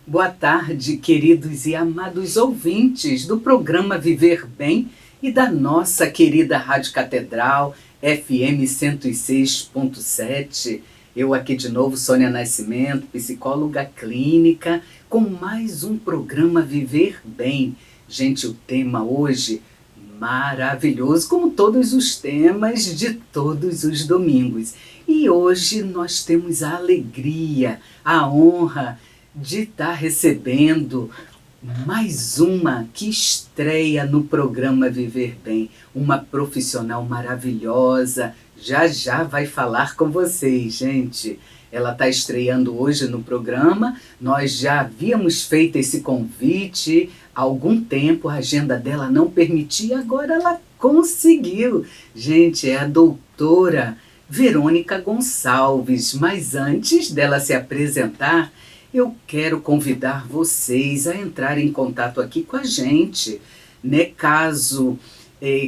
Boa tarde, queridos e amados ouvintes do programa Viver Bem e da nossa querida Rádio Catedral, FM 106.7. Eu aqui de novo, Sônia Nascimento, psicóloga clínica, com mais um programa Viver Bem. Gente, o tema hoje maravilhoso, como todos os temas de todos os domingos. E hoje nós temos a alegria, a honra de estar recebendo mais uma que estreia no programa Viver Bem, uma profissional maravilhosa, já vai falar com vocês, gente. Ela está estreando hoje no programa, nós já havíamos feito esse convite há algum tempo, a agenda dela não permitia, agora ela conseguiu. Gente, é a doutora Verônica Gonçalves, mas antes dela se apresentar, eu quero convidar vocês a entrar em contato aqui com a gente, né? Caso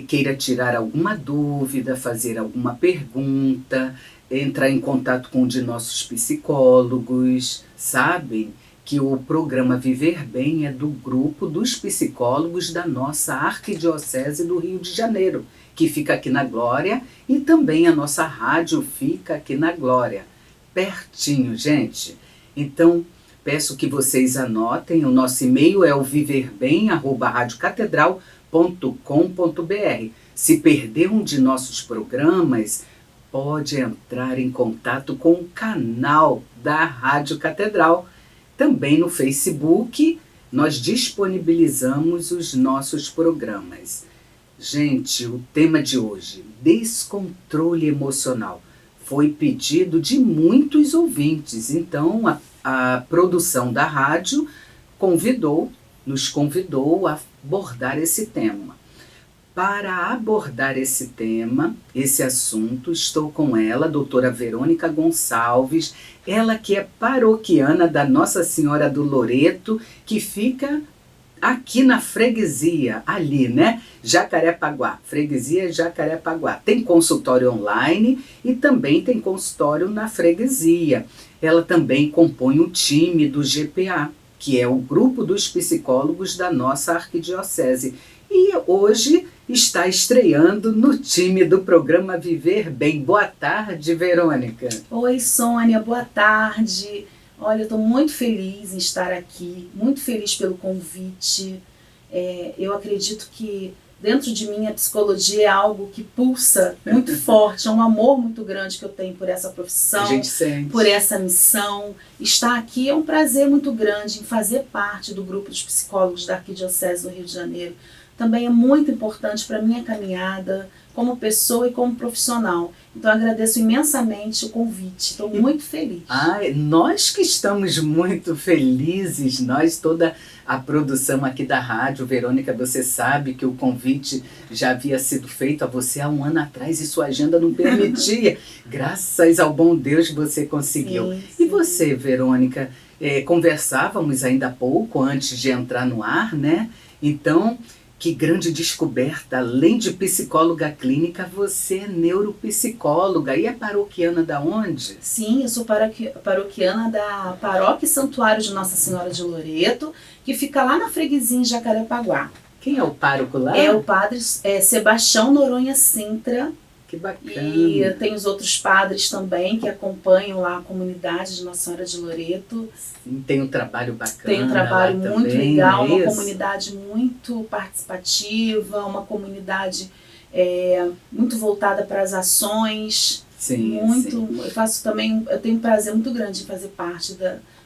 queira tirar alguma dúvida, fazer alguma pergunta, entrar em contato com um de nossos psicólogos. Sabem que o programa Viver Bem é do grupo dos psicólogos da nossa Arquidiocese do Rio de Janeiro, que fica aqui na Glória, e também a nossa rádio fica aqui na Glória, pertinho, gente. Então, peço que vocês anotem, o nosso e-mail é o viverbem@radiocatedral.com.br. Se perder um de nossos programas, pode entrar em contato com o canal da Rádio Catedral. Também no Facebook, nós disponibilizamos os nossos programas. Gente, o tema de hoje, descontrole emocional, foi pedido de muitos ouvintes, então a produção da rádio nos convidou a abordar esse tema. Para abordar esse tema, esse assunto, estou com ela, a doutora Verônica Gonçalves, ela que é paroquiana da Nossa Senhora do Loreto, que fica aqui na freguesia, ali, né? Jacarepaguá, freguesia Jacarepaguá. Tem consultório online e também tem consultório na freguesia. Ela também compõe o time do GPA, que é o grupo dos psicólogos da nossa arquidiocese. E hoje está estreando no time do programa Viver Bem. Boa tarde, Verônica. Oi, Sônia, boa tarde. Olha, eu estou muito feliz em estar aqui, muito feliz pelo convite. Eu acredito que dentro de mim a psicologia é algo que pulsa muito forte, é um amor muito grande que eu tenho por essa profissão, por essa missão. Estar aqui é um prazer muito grande em fazer parte do grupo dos psicólogos da Arquidiocese do Rio de Janeiro. Também é muito importante para a minha caminhada como pessoa e como profissional. Então, agradeço imensamente o convite. Estou muito feliz. Nós que estamos muito felizes, nós, toda a produção aqui da rádio. Verônica, você sabe que o convite já havia sido feito a você há um ano atrás e sua agenda não permitia. Graças ao bom Deus você conseguiu. Sim. E você, Verônica, conversávamos ainda há pouco antes de entrar no ar, né? Então, que grande descoberta, além de psicóloga clínica, você é neuropsicóloga e é paroquiana da onde? Sim, eu sou paroquiana da Paróquia Santuário de Nossa Senhora de Loreto, que fica lá na freguesia em Jacarepaguá. Quem é o pároco lá? É o padre Sebastião Noronha Sintra. Que bacana. E tem os outros padres também que acompanham lá a comunidade de Nossa Senhora de Loreto. Sim, tem um trabalho bacana. Tem um trabalho muito também, legal, uma comunidade muito participativa, uma comunidade muito voltada para as ações. Sim, muito. Sim. Eu tenho um prazer muito grande em fazer parte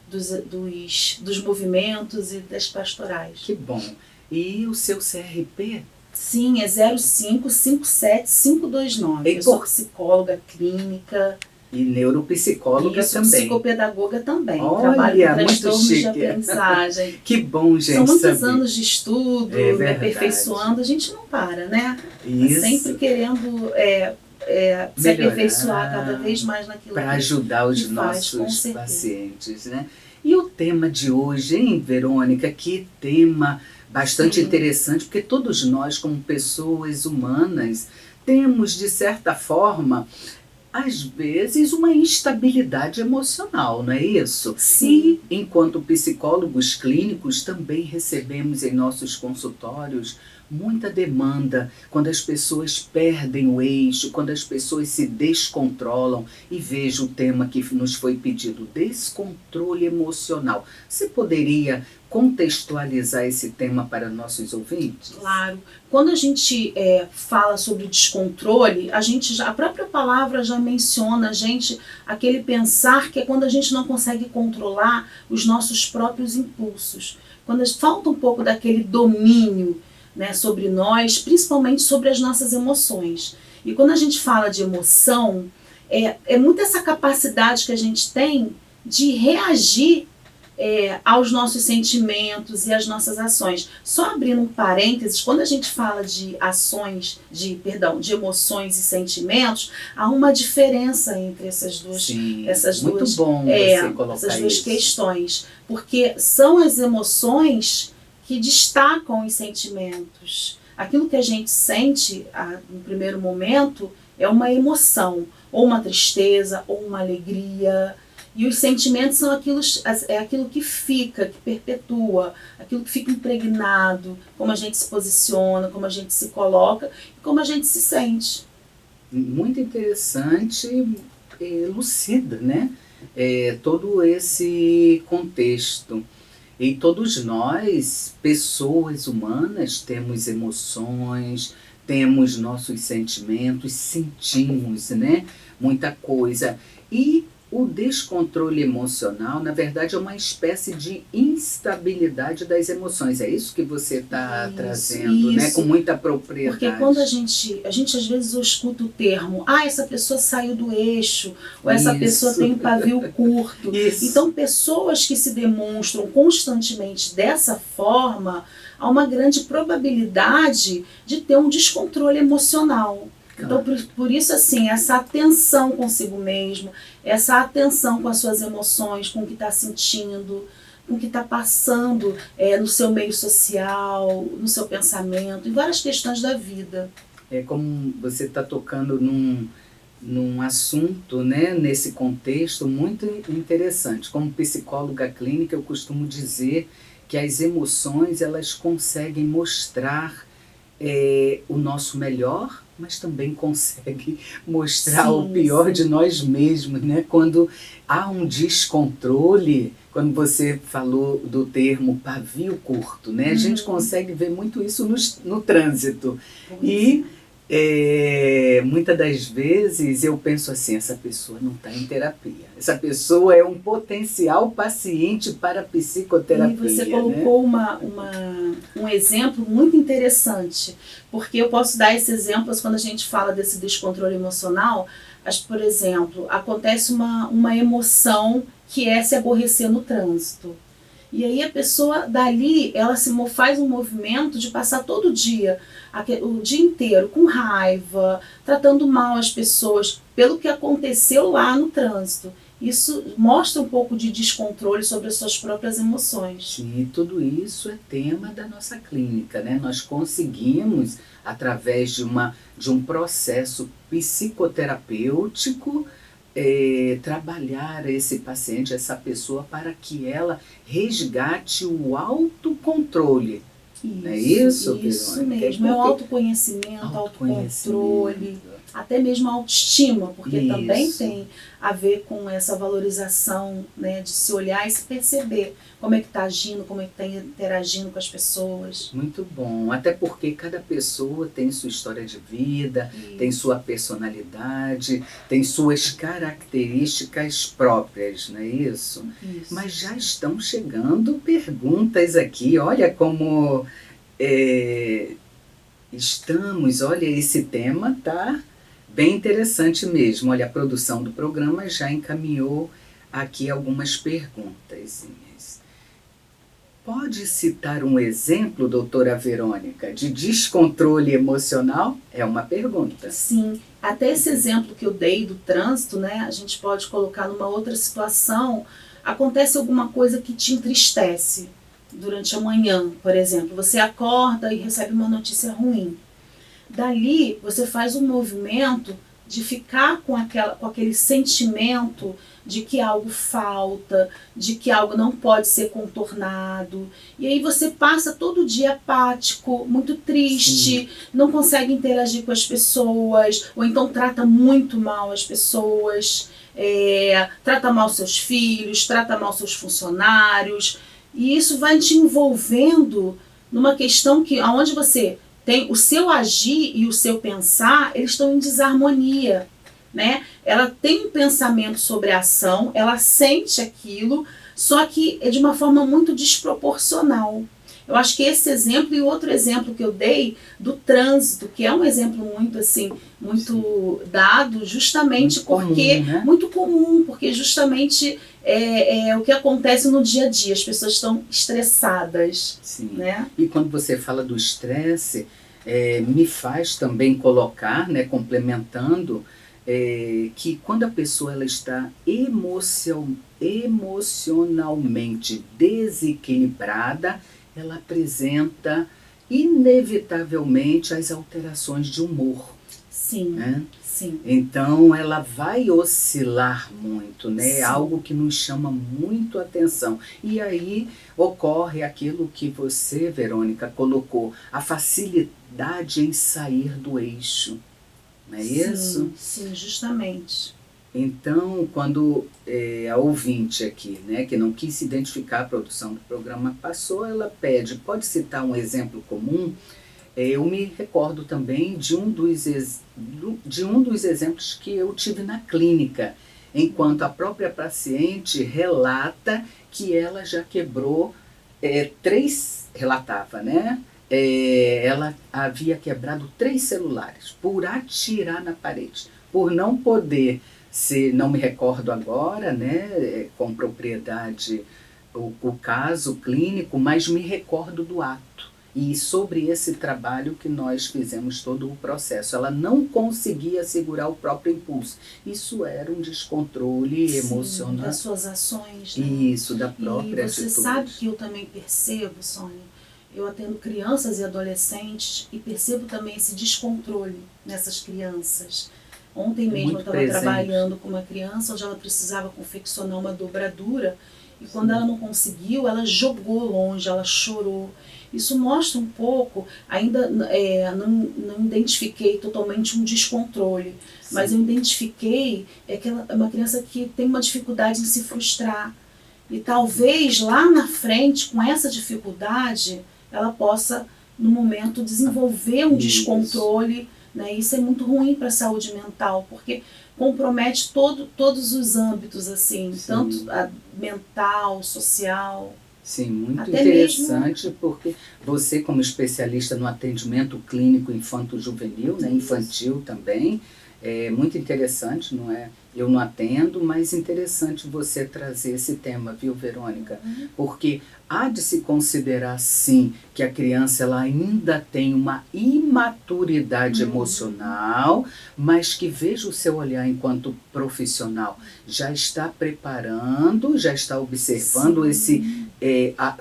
dos movimentos e das pastorais. Que bom. E o seu CRP? Sim, é 0557529. Eu sou psicóloga clínica. E neuropsicóloga também. Psicopedagoga também. Olha, trabalho com muito transtornos chique. de aprendizagem. Que bom, gente. São muitos anos de estudo, me aperfeiçoando. A gente não para, né? Isso. Sempre querendo se aperfeiçoar cada vez mais naquilo para ajudar os nossos pacientes, né? E o tema de hoje, hein, Verônica? Que tema bastante interessante, porque todos nós, como pessoas humanas, temos, de certa forma, às vezes, uma instabilidade emocional, não é isso? Sim. E, enquanto psicólogos clínicos, também recebemos em nossos consultórios muita demanda quando as pessoas perdem o eixo, quando as pessoas se descontrolam. E veja o tema que nos foi pedido, descontrole emocional. Você poderia contextualizar esse tema para nossos ouvintes? Claro. Quando a gente fala sobre descontrole, a própria palavra já menciona aquele pensar que é quando a gente não consegue controlar os nossos próprios impulsos. Quando falta um pouco daquele domínio, né, sobre nós, principalmente sobre as nossas emoções. E quando a gente fala de emoção, é muito essa capacidade que a gente tem de reagir aos nossos sentimentos e às nossas ações. Só abrindo um parênteses, quando a gente fala de de emoções e sentimentos, há uma diferença entre essas duas, Sim, essas muito duas, bom você colocar essas duas isso. questões, porque são as emoções que destacam os sentimentos. Aquilo que a gente sente no primeiro momento é uma emoção, ou uma tristeza, ou uma alegria. E os sentimentos são aquilo que fica, que perpetua, aquilo que fica impregnado, como a gente se posiciona, como a gente se coloca e como a gente se sente. Muito interessante, lucida, né? Todo esse contexto. E todos nós, pessoas humanas, temos emoções, temos nossos sentimentos, sentimos, né, muita coisa. E o descontrole emocional, na verdade, é uma espécie de instabilidade das emoções. É isso que você está trazendo, né, com muita propriedade. Porque quando a gente às vezes escuta o termo, essa pessoa saiu do eixo, ou essa pessoa tem um pavio curto. Então, pessoas que se demonstram constantemente dessa forma, há uma grande probabilidade de ter um descontrole emocional. Então, por isso, assim, essa atenção consigo mesmo, essa atenção com as suas emoções, com o que está sentindo, com o que está passando no seu meio social, no seu pensamento, em várias questões da vida. É como você está tocando num assunto, né, nesse contexto muito interessante. Como psicóloga clínica, eu costumo dizer que as emoções, elas conseguem mostrar o nosso melhor, mas também consegue mostrar o pior de nós mesmos, né? Quando há um descontrole, quando você falou do termo pavio curto, né? A gente consegue ver muito isso no trânsito. E muitas das vezes eu penso assim, essa pessoa não está em terapia. Essa pessoa é um potencial paciente para psicoterapia. E você colocou, né, um exemplo muito interessante, porque eu posso dar esse exemplo quando a gente fala desse descontrole emocional. Por exemplo, acontece uma emoção que é se aborrecer no trânsito. E aí a pessoa, dali, ela faz um movimento de passar todo o dia inteiro com raiva, tratando mal as pessoas pelo que aconteceu lá no trânsito. Isso mostra um pouco de descontrole sobre as suas próprias emoções. Sim, tudo isso é tema da nossa clínica, né? Nós conseguimos, através de um processo psicoterapêutico, trabalhar esse paciente, essa pessoa, para que ela resgate o autocontrole. Não é isso, Isso Verônica? mesmo, é o autoconhecimento, autocontrole, até mesmo a autoestima, porque também tem a ver com essa valorização, né, de se olhar e se perceber como é que está agindo, como é que está interagindo com as pessoas. Muito bom, até porque cada pessoa tem sua história de vida, tem sua personalidade, tem suas características próprias, não é isso? Mas já estão chegando perguntas aqui, olha como olha, esse tema está bem interessante mesmo. Olha, a produção do programa já encaminhou aqui algumas perguntas. Pode citar um exemplo, doutora Verônica, de descontrole emocional? É uma pergunta. Sim, até esse exemplo que eu dei do trânsito, né, a gente pode colocar numa outra situação. Acontece alguma coisa que te entristece durante a manhã, por exemplo. Você acorda e recebe uma notícia ruim. Dali, você faz um movimento de ficar com aquele sentimento de que algo falta, de que algo não pode ser contornado. E aí você passa todo dia apático, muito triste, não consegue interagir com as pessoas, ou então trata muito mal as pessoas, trata mal seus filhos, trata mal seus funcionários. E isso vai te envolvendo numa questão que onde você tem o seu agir e o seu pensar, eles estão em desarmonia. Né? Ela tem um pensamento sobre a ação, ela sente aquilo, só que é de uma forma muito desproporcional. Eu acho que esse exemplo e outro exemplo que eu dei do trânsito, que é um exemplo muito assim, muito dado, justamente muito porque comum, né? Muito comum, porque justamente é o que acontece no dia a dia. As pessoas estão estressadas. Sim. Né? E quando você fala do estresse, me faz também colocar, né, complementando, que quando a pessoa ela está emocionalmente desequilibrada, ela apresenta inevitavelmente as alterações de humor. Sim, né? Sim. Então ela vai oscilar muito, né? Sim. Algo que nos chama muito a atenção. E aí ocorre aquilo que você, Verônica, colocou, a facilidade em sair do eixo. Não é isso? Sim, justamente. Então, quando a ouvinte aqui, né, que não quis se identificar a produção do programa, passou, ela pede, pode citar um exemplo comum? Eu me recordo também de um dos exemplos que eu tive na clínica, enquanto a própria paciente relata que ela já quebrou relatava, né? Ela havia quebrado 3 celulares por atirar na parede, por não poder, não me recordo agora, né, com propriedade o caso clínico, mas me recordo do ato. E sobre esse trabalho que nós fizemos todo o processo. Ela não conseguia segurar o próprio impulso. Isso era um descontrole emocional. Das suas ações. Né? Isso, da própria atitude. E você sabe que eu também percebo, Sônia, eu atendo crianças e adolescentes e percebo também esse descontrole nessas crianças. Ontem mesmo eu estava trabalhando com uma criança onde ela precisava confeccionar uma dobradura e quando ela não conseguiu, ela jogou longe, ela chorou. Isso mostra um pouco, ainda não identifiquei totalmente um descontrole, mas eu identifiquei que ela é uma criança que tem uma dificuldade em se frustrar. E talvez lá na frente, com essa dificuldade, ela possa, no momento, desenvolver um descontrole. Né? Isso é muito ruim para a saúde mental, porque compromete todos os âmbitos, assim, tanto a mental, social. Sim, muito interessante, mesmo porque você, como especialista no atendimento clínico infanto-juvenil, né, infantil também, é muito interessante, não é? Eu não atendo, mas interessante você trazer esse tema, viu, Verônica? Porque há de se considerar, sim, que a criança ela ainda tem uma imaturidade emocional, mas que veja o seu olhar enquanto profissional. Já está preparando, já está observando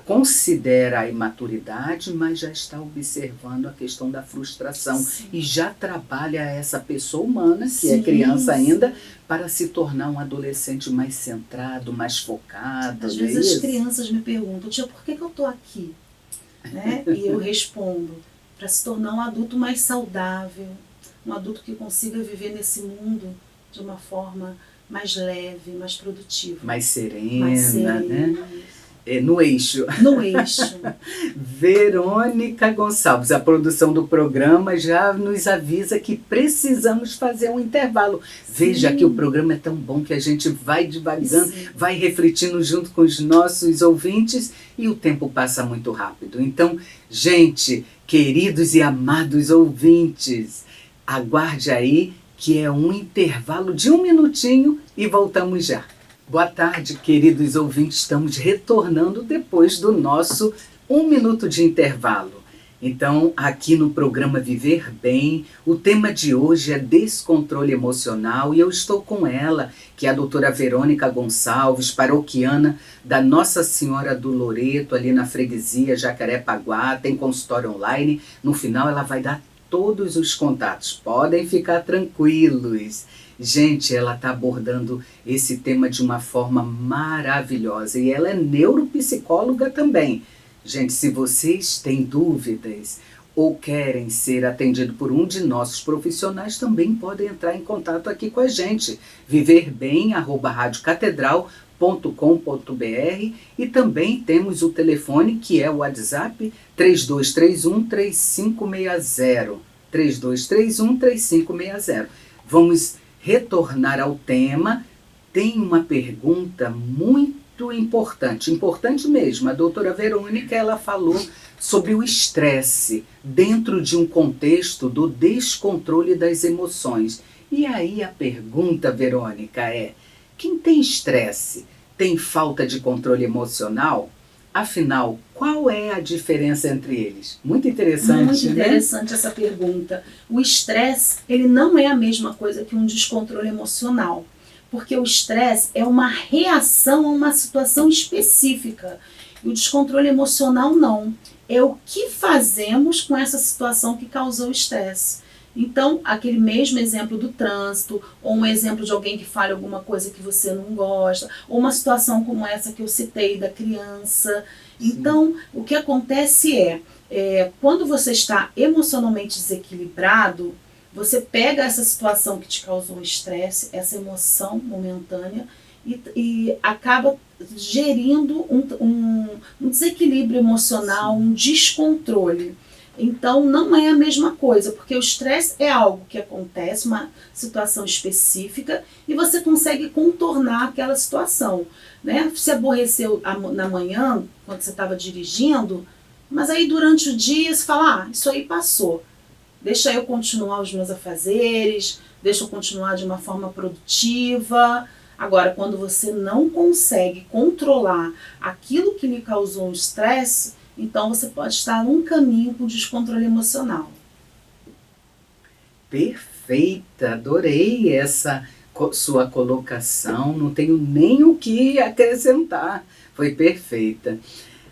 considera a imaturidade, mas já está observando a questão da frustração. E já trabalha essa pessoa humana, que é criança ainda, para se tornar um adolescente mais centrado, mais focado. Às vezes as crianças me perguntam, tia, por que eu estou aqui? Né? E eu respondo, para se tornar um adulto mais saudável, um adulto que consiga viver nesse mundo de uma forma mais leve, mais produtiva. Mais serena, né? No eixo. No eixo. Verônica Gonçalves, a produção do programa já nos avisa que precisamos fazer um intervalo. Veja que o programa é tão bom que a gente vai divagando, vai refletindo junto com os nossos ouvintes e o tempo passa muito rápido. Então, gente, queridos e amados ouvintes, aguarde aí que é um intervalo de 1 minutinho e voltamos já. Boa tarde, queridos ouvintes. Estamos retornando depois do nosso 1 minuto de intervalo. Então, aqui no programa Viver Bem, o tema de hoje é descontrole emocional e eu estou com ela, que é a doutora Verônica Gonçalves, paroquiana da Nossa Senhora do Loreto, ali na freguesia Jacarepaguá, tem consultório online. No final ela vai dar todos os contatos. Podem ficar tranquilos. Gente, ela está abordando esse tema de uma forma maravilhosa e ela é neuropsicóloga também. Gente, se vocês têm dúvidas ou querem ser atendidos por um de nossos profissionais, também podem entrar em contato aqui com a gente. viverbem@radiocatedral.com.br e também temos o telefone que é o WhatsApp 3231-3560. 3231-3560. Vamos retornar ao tema. Tem uma pergunta muito importante mesmo. A doutora Verônica, ela falou sobre o estresse dentro de um contexto do descontrole das emoções. E aí a pergunta, Verônica, é: quem tem estresse tem falta de controle emocional? Afinal, qual é a diferença entre eles? Muito interessante, Muito interessante, né? Essa pergunta. O estresse, ele não é a mesma coisa que um descontrole emocional, porque o estresse é uma reação a uma situação específica. E o descontrole emocional não. É o que fazemos com essa situação que causou o estresse. Então, aquele mesmo exemplo do trânsito, ou um exemplo de alguém que fale alguma coisa que você não gosta, ou uma situação como essa que eu citei da criança. Sim. Então, o que acontece quando você está emocionalmente desequilibrado, você pega essa situação que te causou estresse, essa emoção momentânea, e acaba gerindo um desequilíbrio emocional, um descontrole. Então, não é a mesma coisa, porque o estresse é algo que acontece, uma situação específica, e você consegue contornar aquela situação, né? Se aborreceu na manhã, quando você estava dirigindo, mas aí durante o dia você fala, isso aí passou, deixa eu continuar os meus afazeres, deixa eu continuar de uma forma produtiva. Agora, quando você não consegue controlar aquilo que lhe causou um estresse, então você pode estar num caminho com descontrole emocional. Perfeita, adorei essa sua colocação, não tenho nem o que acrescentar, foi perfeita.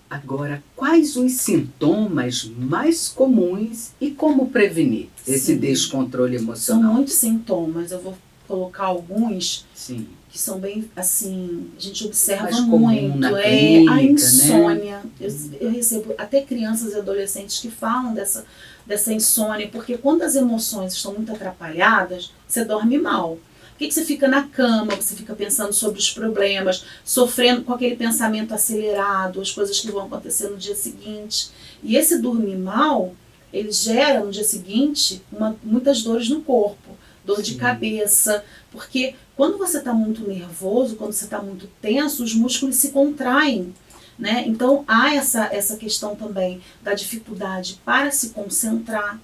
Agora, quais os sintomas mais comuns e como prevenir esse descontrole emocional? São muitos sintomas, eu vou colocar alguns. Sim. Que são bem, assim, a gente observa mais muito, clínica, a insônia. Né? Eu recebo até crianças e adolescentes que falam dessa insônia, porque quando as emoções estão muito atrapalhadas, você dorme mal. Por que você fica na cama, você fica pensando sobre os problemas, sofrendo com aquele pensamento acelerado, as coisas que vão acontecer no dia seguinte. E esse dormir mal, ele gera no dia seguinte muitas dores no corpo, dor de cabeça, porque quando você está muito nervoso, quando você está muito tenso, os músculos se contraem, né? Então há essa questão também da dificuldade para se concentrar.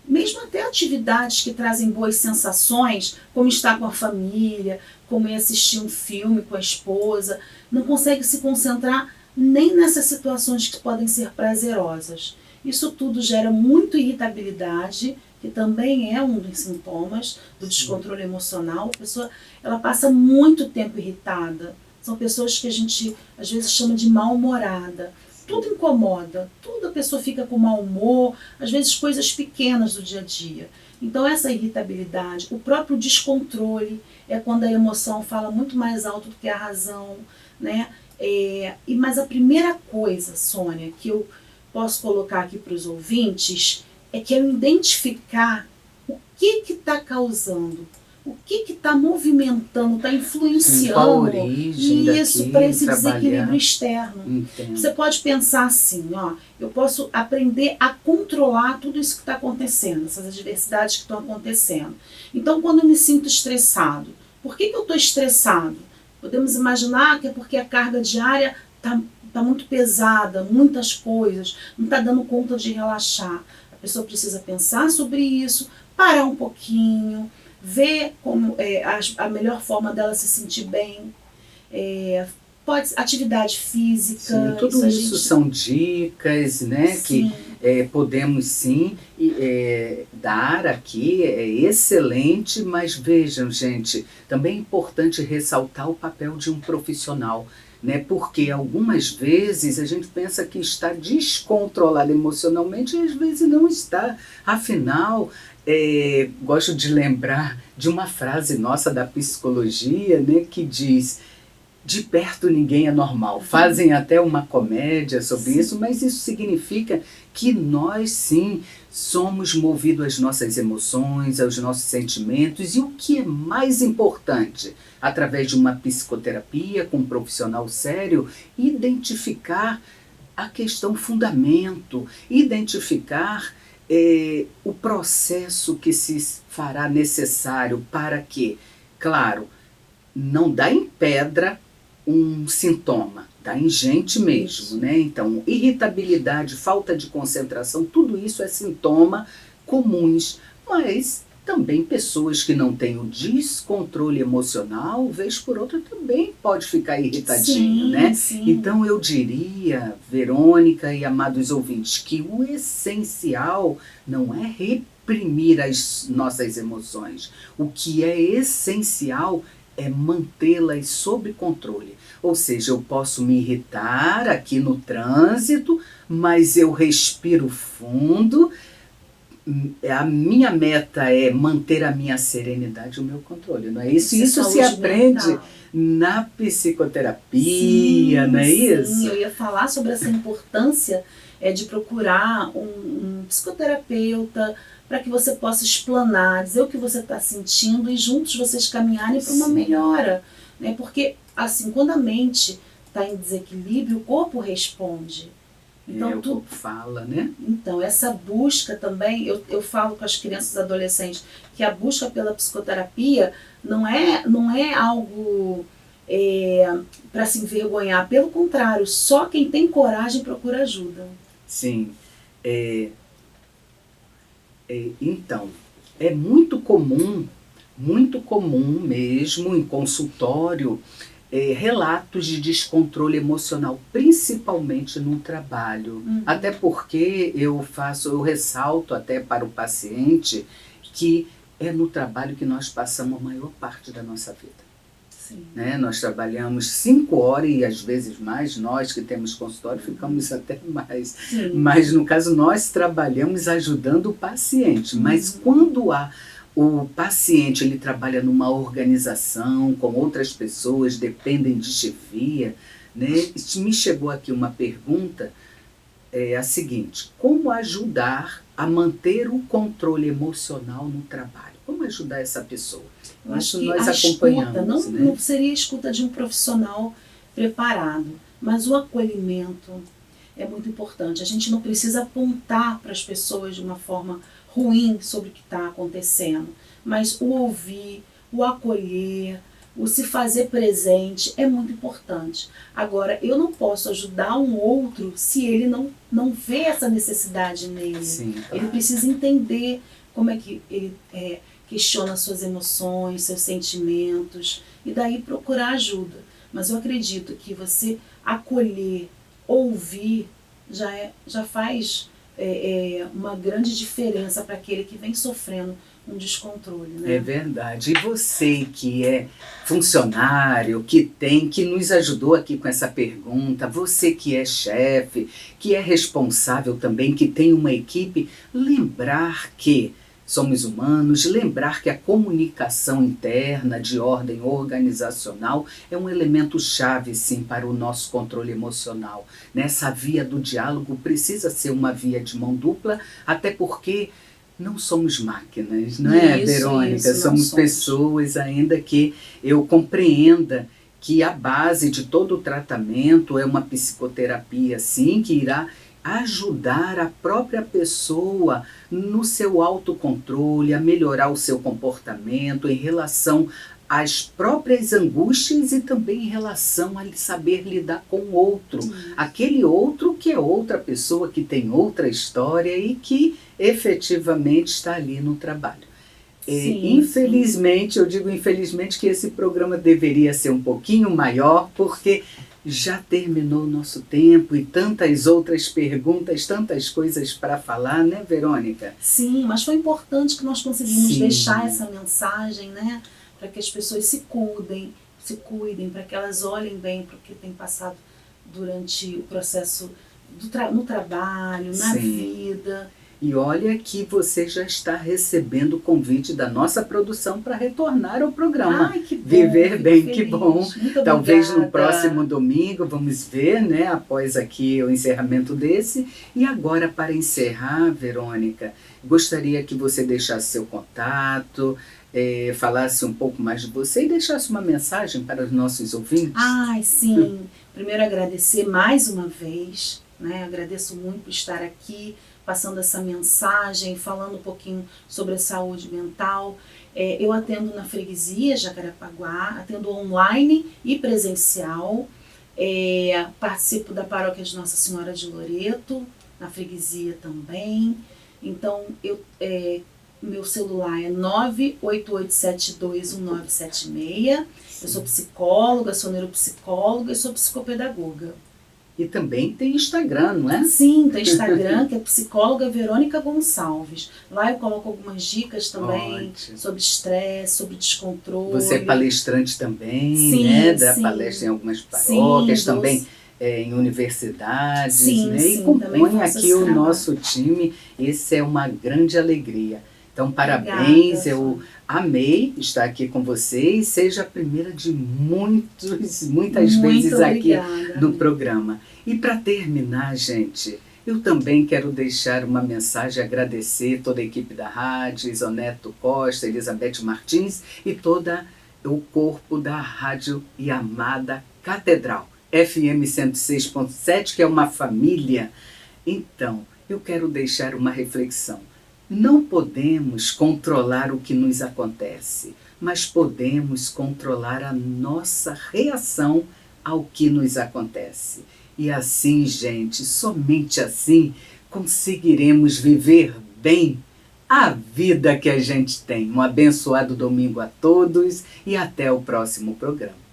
Mesmo até atividades que trazem boas sensações, como estar com a família, como ir assistir um filme com a esposa, não consegue se concentrar nem nessas situações que podem ser prazerosas. Isso tudo gera muita irritabilidade, que também é um dos sintomas do descontrole emocional. A pessoa ela passa muito tempo irritada. São pessoas que a gente às vezes chama de mal-humorada. Tudo incomoda, tudo a pessoa fica com mau humor, às vezes coisas pequenas do dia a dia. Então essa irritabilidade, o próprio descontrole, é quando a emoção fala muito mais alto do que a razão, né? Mas a primeira coisa, Sônia, que eu posso colocar aqui para os ouvintes, é que eu identificar o que está causando, o que está movimentando, está influenciando isso para esse desequilíbrio externo. Entendo. Você pode pensar assim, eu posso aprender a controlar tudo isso que está acontecendo, essas adversidades que estão acontecendo. Então, quando eu me sinto estressado, por que eu estou estressado? Podemos imaginar que é porque a carga diária está muito pesada, muitas coisas, não está dando conta de relaxar. A pessoa precisa pensar sobre isso, parar um pouquinho, ver como a melhor forma dela se sentir bem. Pode atividade física. Sim, tudo isso são dicas, né, sim, que podemos sim dar aqui, é excelente, mas vejam, gente, também é importante ressaltar o papel de um profissional. né? Porque algumas vezes a gente pensa que está descontrolado emocionalmente e às vezes não está. Afinal, gosto de lembrar de uma frase nossa da psicologia, né, que diz: de perto ninguém é normal. Fazem até uma comédia sobre isso, mas isso significa que nós sim somos movidos às nossas emoções, aos nossos sentimentos, e o que é mais importante, através de uma psicoterapia com um profissional sério, identificar a questão fundamento, identificar o processo que se fará necessário para que, claro, não dá em pedra um sintoma, dá em gente mesmo, né? Então, irritabilidade, falta de concentração, tudo isso é sintoma comuns, mas também pessoas que não têm o descontrole emocional, vez por outra também pode ficar irritadinho, né? Sim. Então eu diria, Verônica e amados ouvintes, que o essencial não é reprimir as nossas emoções. O que é essencial é mantê-las sob controle. Ou seja, eu posso me irritar aqui no trânsito, mas eu respiro fundo. A minha meta é manter a minha serenidade e o meu controle, não é isso? Isso se aprende mental. Na psicoterapia, Sim, não é sim, isso? eu ia falar sobre essa importância de procurar um psicoterapeuta para que você possa explanar, dizer o que você está sentindo e juntos vocês caminharem para uma melhora. Né? Porque, assim, quando a mente está em desequilíbrio, o corpo responde. Então, o corpo fala, né? Então, essa busca também, eu falo com as crianças e adolescentes que a busca pela psicoterapia não é algo para se envergonhar. Pelo contrário, só quem tem coragem procura ajuda. Sim. Então, é muito comum mesmo em consultório, relatos de descontrole emocional, principalmente no trabalho. Até porque eu ressalto até para o paciente que é no trabalho que nós passamos a maior parte da nossa vida. Sim. Né? Nós trabalhamos 5 horas e às vezes mais, nós que temos consultório ficamos até mais. Sim. Mas no caso nós trabalhamos ajudando o paciente, mas quando o paciente ele trabalha numa organização com outras pessoas, dependem de chefia, né? Me chegou aqui uma pergunta, a seguinte: como ajudar a manter o controle emocional no trabalho? Como ajudar essa pessoa? Eu acho que nós a acompanhamos, escuta né? não seria a escuta de um profissional preparado, mas o acolhimento é muito importante. A gente não precisa apontar para as pessoas de uma forma ruim sobre o que está acontecendo, mas o ouvir, o acolher, o se fazer presente é muito importante. Agora, eu não posso ajudar um outro se ele não vê essa necessidade nele. Sim, claro. Ele precisa entender como é que ele questiona suas emoções, seus sentimentos, e daí procurar ajuda. Mas eu acredito que você acolher, ouvir, já faz uma grande diferença para aquele que vem sofrendo um descontrole. Né? É verdade. E você que é funcionário, que nos ajudou aqui com essa pergunta, você que é chefe, que é responsável também, que tem uma equipe, lembrar que somos humanos, lembrar que a comunicação interna de ordem organizacional é um elemento chave, sim, para o nosso controle emocional. Nessa via do diálogo precisa ser uma via de mão dupla, até porque não somos máquinas, não é, Verônica? Somos pessoas ainda que eu compreenda que a base de todo o tratamento é uma psicoterapia, sim, que irá ajudar a própria pessoa no seu autocontrole, a melhorar o seu comportamento em relação às próprias angústias e também em relação a saber lidar com o outro. Aquele outro que é outra pessoa, que tem outra história e que efetivamente está ali no trabalho. Infelizmente, eu digo infelizmente que esse programa deveria ser um pouquinho maior, porque já terminou o nosso tempo e tantas outras perguntas, tantas coisas para falar, né, Verônica? Sim, mas foi importante que nós conseguimos deixar essa mensagem, né, para que as pessoas se cuidem, se cuidem, para que elas olhem bem para o que tem passado durante o processo no trabalho, na vida. E olha que você já está recebendo o convite da nossa produção para retornar ao programa. Ai, que bom, Viver Bem, feliz. que bom. Muito Talvez obrigada. no próximo domingo, vamos ver, né? Após aqui o encerramento desse. E agora, para encerrar, Verônica, gostaria que você deixasse seu contato, falasse um pouco mais de você e deixasse uma mensagem para os nossos ouvintes. Ai, sim. Primeiro agradecer mais uma vez, né? Agradeço muito por estar aqui, passando essa mensagem, falando um pouquinho sobre a saúde mental. Eu atendo na freguesia Jacarepaguá, atendo online e presencial. Participo da paróquia de Nossa Senhora de Loreto, na freguesia também. Então, meu celular é 988721976. Eu sou psicóloga, sou neuropsicóloga e sou psicopedagoga. E também tem Instagram, não é? Sim, tem Instagram, que é psicóloga Verônica Gonçalves. Lá eu coloco algumas dicas também sobre estresse, sobre descontrole. Você é palestrante também, sim, né? Dá sim. palestra em algumas paróquias, sim, também em universidades, sim, né? Sim, e compõe aqui o trabalho. Nosso time. Isso é uma grande alegria. Então, parabéns, Obrigada, eu amei estar aqui com você e seja a primeira de muitas vezes aqui no programa. E para terminar, gente, eu também quero deixar uma mensagem, agradecer toda a equipe da rádio, Isoneto Costa, Elizabeth Martins e todo o corpo da Rádio e Amada Catedral, FM 106.7, que é uma família. Então, eu quero deixar uma reflexão. Não podemos controlar o que nos acontece, mas podemos controlar a nossa reação ao que nos acontece. E assim, gente, somente assim conseguiremos viver bem a vida que a gente tem. Um abençoado domingo a todos e até o próximo programa.